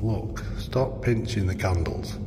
Look, stop pinching the candles.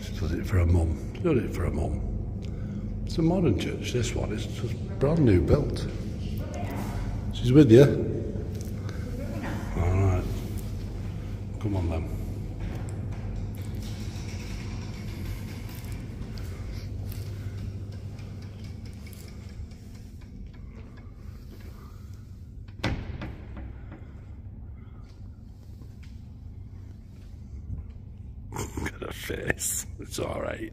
She does it for her mum. She does it for her mum. It's a modern church, this one. It's just brand new built. She's with you? Alright. Come on then. Look at her face. It's alright.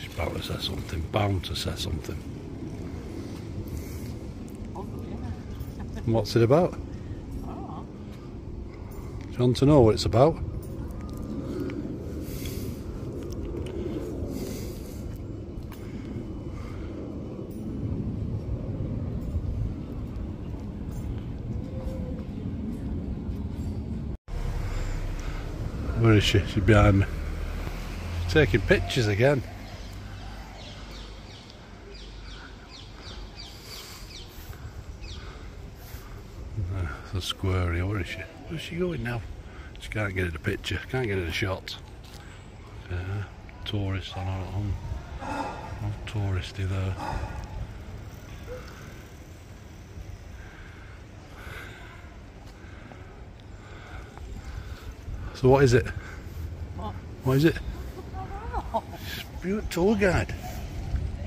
She's bound to say something. Bound to say something. What's it about? Oh. Do you want to know what it's about? Where is she? She's behind me. She's taking pictures again. The squirrel, where is she? Where's she going now? She can't get in a picture, can't get in a shot. Tourist on her own. No touristy there. So what is it? What? What is it? Oh. You're a tour guide.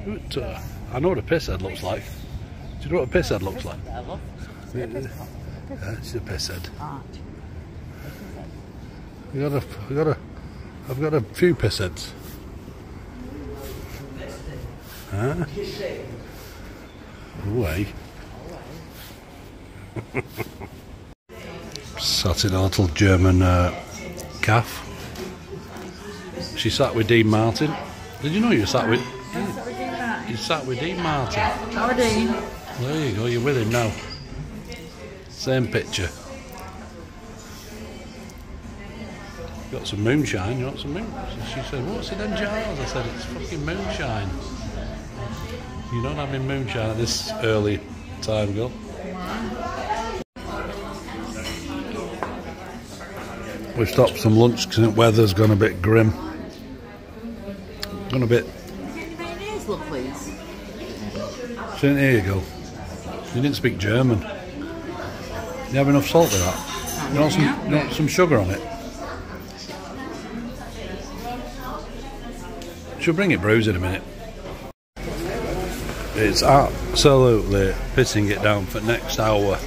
You're a tour. I know what a pisshead looks like. Do you know what a pisshead looks like? Yeah, it's a pisshead. I've got a few pissheads. Huh? Away. Sat in a little German calf. She sat with Dean Martin. Did you know you sat with? You sat with Dean Martin. How Dean? There you go. You're with him now. Same picture. Got some moonshine. You want some moon? She said, "What's in them jars?" I said, "It's fucking moonshine." You don't have any moonshine at this early time, girl. We've stopped some lunch because the weather's gone a bit grim. Gone a bit. Look, please. Here you go. You didn't speak German. You have enough salt with that? You want some sugar on it? She'll bring it bruised in a minute. It's absolutely pissing it down for next hour.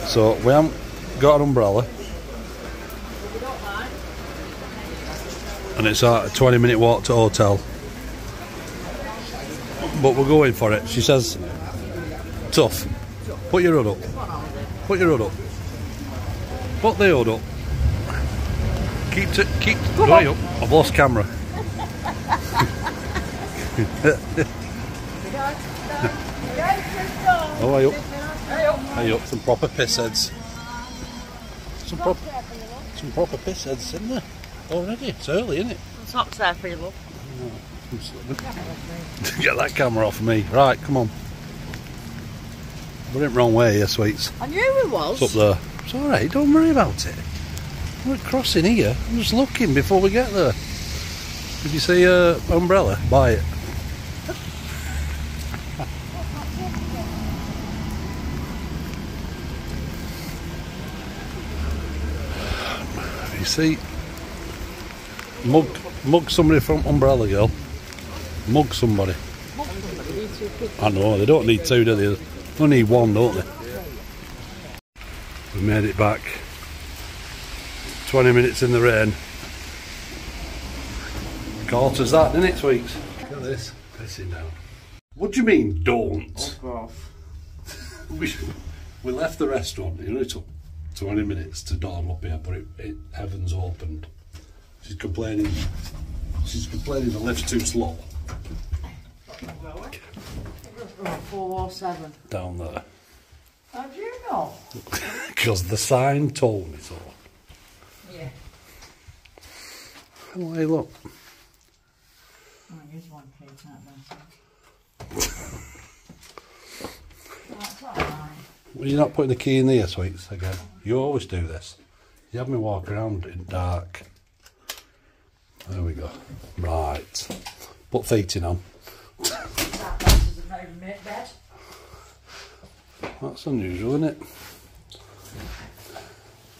So we haven't got an umbrella. And it's a 20-minute walk to hotel. But we're going for it. She says, tough. Put your hood up. Put your hood up. Put the hood up. Keep going up. I've lost camera. Oh, hey up. Hey up. Some proper piss heads. Some proper piss heads in there. Already. It's early, isn't it? Socks there for you, love. Get that camera off me. Right, come on. We're in the wrong way here, sweets. I knew it was. It's up there. It's alright, don't worry about it. We're crossing here. I'm just looking before we get there. Did you see an umbrella? Buy it. You see, mug somebody from Umbrella Girl. Mug somebody. I know, they don't need two, do they? They only need one, don't they? We made it back. 20 minutes in the rain. Caught us that, didn't it, sweets? Look at this. Pissing down. What do you mean, don't? we left the restaurant. It only took 20 minutes to dawn up here, but heavens opened. She's complaining the lift's too slow. 407. Down there. How do you know? Because the sign told me so. Yeah. Oh, hey, look. Oh, here's one page, not that. You're not putting the key in there, sweets, again. You always do this. You have me walk around in dark. There we go. Right. Put feet in on. That's unusual, isn't it?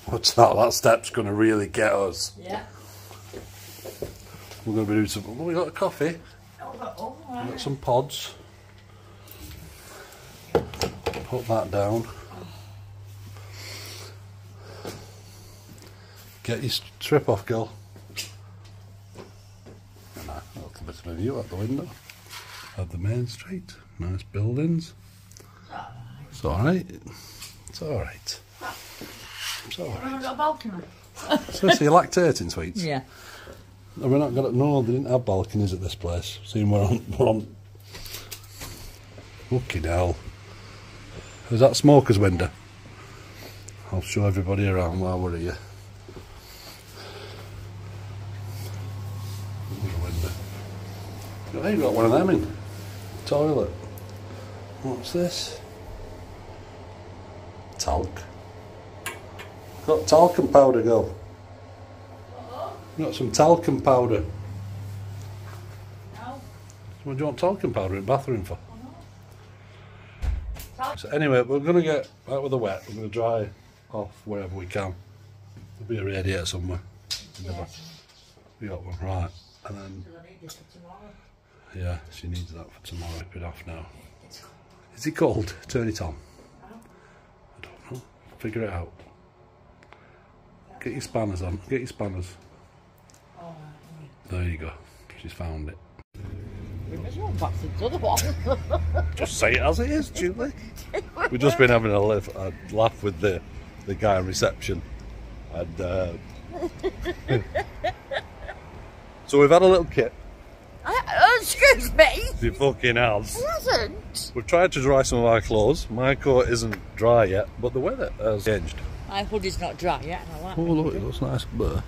What's that? That step's going to really get us. Yeah. We're going to be doing some... Oh, we got a coffee. We got some pods. Put that down. Get your strip off, girl. And a little bit of a view out the window of the main street. Nice buildings. It's alright. It's alright. It's alright. We've got a balcony. So you're lactating, sweets? Yeah. No, we're not gonna. No, they didn't have balconies at this place. Seeing we're on. Fucking hell. Is that smoker's window? I'll show everybody around while we're here. Hey, you've got one of them in. Toilet. What's this? Talc. Got talcum powder, girl. Got some talcum powder. No. What do you want talcum powder in the bathroom for? So anyway, we're going to get out with the wet. We're going to dry off wherever we can. There'll be a radiator somewhere. Yes. We got one, right. And then, I need this for tomorrow. yeah, she needs that for tomorrow. Rip it off now. Is it cold? Turn it on. I don't know. Figure it out. Get your spanners on. Get your spanners. Oh, There you go. She's found it. we must go back to the other one. Just say it as it is, Julie. We've just been having a laugh with the guy in reception. And so we've had a little kit. Excuse me. You fucking has. It hasn't. We've tried to dry some of our clothes. My coat isn't dry yet, but the weather has changed. My hoodie's not dry yet. And I like Oh look, it looks nice. it.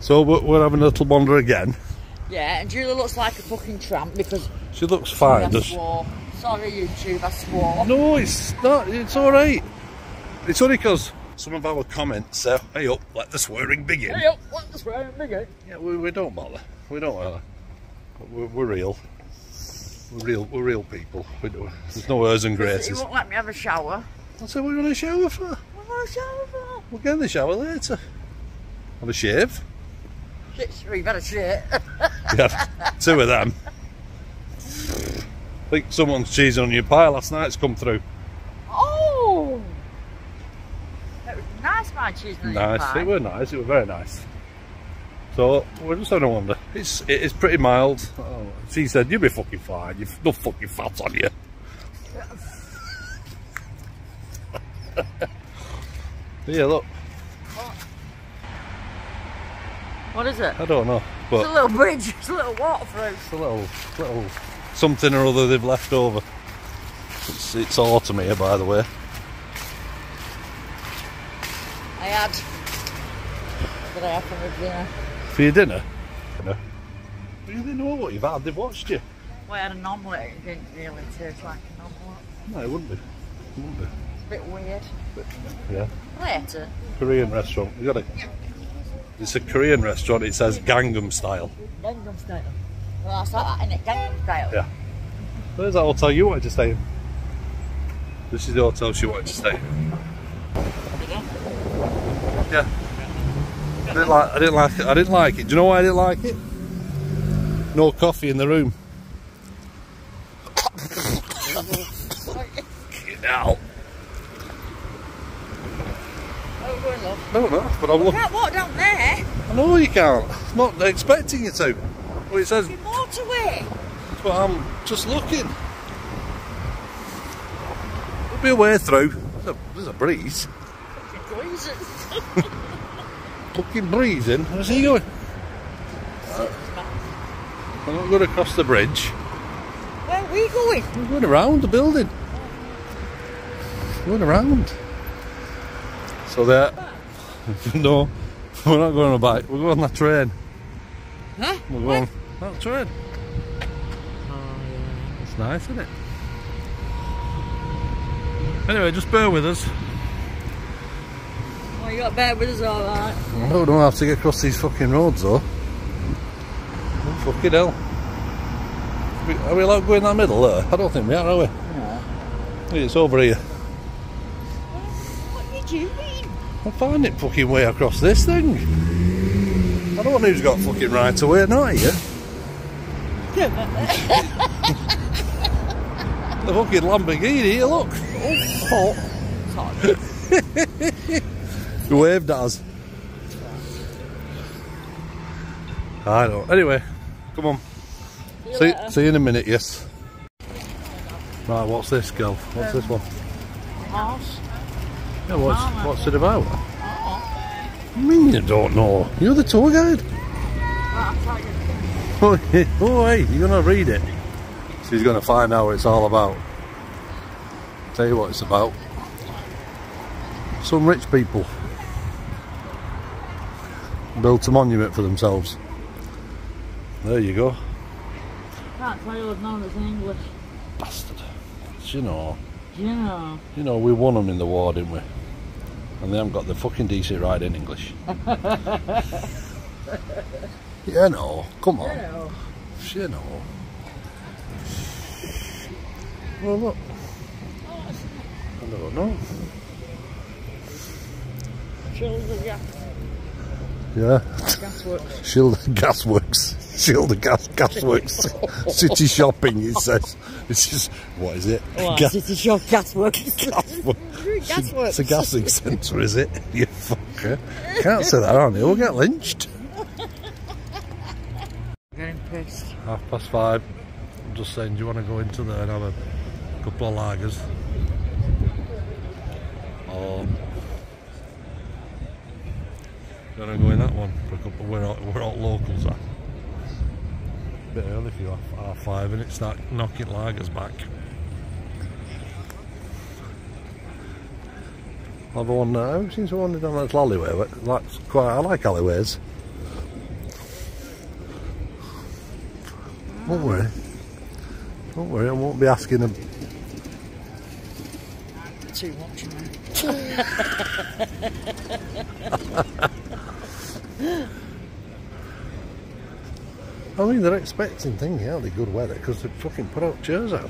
So we're having a little wander again. Yeah, and Julie looks like a fucking tramp because She looks fine. I Does swore. Sorry, YouTube, I swore. No, it's not. It's all right. It's only because some of our comments say, "Hey up, let the swearing begin." Hey up, let the swearing begin. Yeah, we don't bother. We don't bother. We're real. We're real people. There's no airs and You graces. won't let me have a shower. I said, we're going to shower for. What want a shower for? We'll get in the shower later. Have a shave. Shit, sure, you better shit. Yeah, two of them. I think someone's cheesing on your pie last night's come through. Oh! It was nice, my cheese and Nice, pie. it were nice, it were very nice. So, we're just having a wonder. It is pretty mild. Oh, she said, you'll be fucking fine, you've no fucking fat on you. Yeah, look. What is it? I don't know, but It's a little bridge, it's a little water through. it's a little something or other they've left over. It's autumn here, by the way. I had. What did I have for my dinner? For your dinner? No. You didn't know what you've had, they've watched you. Well, I had an omelette, it didn't really taste like an omelette. No, it wouldn't be. It wouldn't be. It's a bit weird. Yeah. Later. Korean restaurant. You got it. It's a Korean restaurant. It says Gangnam style. Gangnam style. Well, that's like that, innit? Gangnam style. Yeah. Where's that hotel you wanted to stay in? This is the hotel she wanted to stay in. Yeah. I didn't like it. Do you know why I didn't like it? No coffee in the room. Now. No, but I'm You looking. can't walk down there. I know you can't. I'm not expecting you to. Well, it says, It's a motorway. but I'm just looking. There'll be a way through. There's a breeze. Fucking breezing. Where's he going? I'm not going across the bridge. Where are we going? We're going around the building. Going around. So there. No, we're not going on a bike. We're going on that train. Huh? We're going on that train. Oh, yeah. It's nice, isn't it? Anyway, just bear with us. Well, you got to bear with us, alright. I don't know how to get across these fucking roads though. Oh, fucking hell. Are we allowed to go in that middle there? I don't think we are we? No. It's over here. What are you doing? I'm finding fucking way across this thing. I don't know who's got fucking right away, not you. The fucking Lamborghini, look. Oh, he waved at us. I know. Anyway, come on. See you in a minute, yes. Right, what's this, girl? What's this one? Horse. Yeah, what's it about? I mean you don't know. You're the tour guide. Oh, hey, you're going to read it. So he's going to find out what it's all about. Tell you what it's about. Some rich people built a monument for themselves. There you go. Can't tell you none of it's English. Bastard. You know. Yeah. You know, we won them in the war, didn't we? And they haven't got the fucking decent right in English. Yeah, no. Come on. Yeah. You know. Well, look. I don't know. Shoulder gas. Yeah. Gasworks. Shielder Gasworks. City shopping, it says. It's just, what is it? Oh, City Shop Gasworks. Gasworks. It's a gassing centre, is it? You fucker. Can't say that on here, we'll get lynched. Getting pissed. 5:30. I'm just saying, do you want to go into there and have a couple of lagers? Or do you want to go in that one for a couple? We're all locals, are. Bit early for you, 5:30, and it's start knocking lagers back. I'll have one now. I've seen someone down that alleyway, but that's quite. I like alleyways. Don't worry. Don't worry, I won't be asking them. Too much, man. I mean, they're expecting things, yeah, they're good weather because they fucking put out chairs out.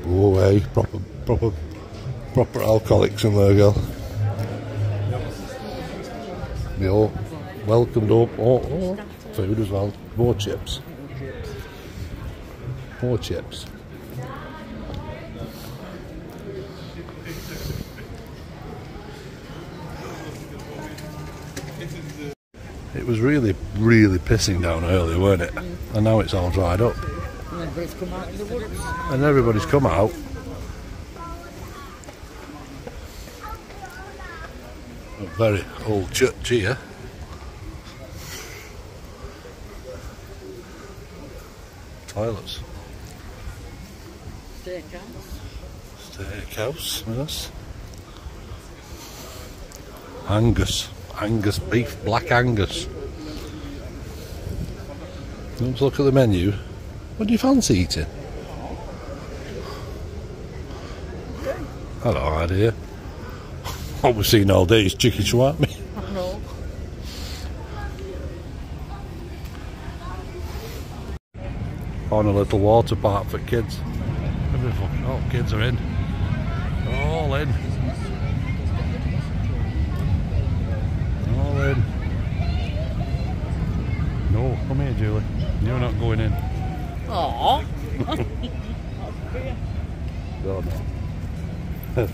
Oh, hey, proper alcoholics in there, girl. Be all welcomed up. Oh, food as well. More chips. More chips. It was really pissing down earlier, weren't it? And now it's all dried up. And everybody's come out in the woods. And everybody's come out. A very old church here. Toilets. Steakhouse, yes. Angus beef, black Angus. Let's look at the menu. What do you fancy eating? I don't know idea. What we've seen all day is chicken shawarma. No. On a little water park for kids. Oh, kids are in. They're all in. All in. No, come here, Julie. You're not going in. Aww. No, no.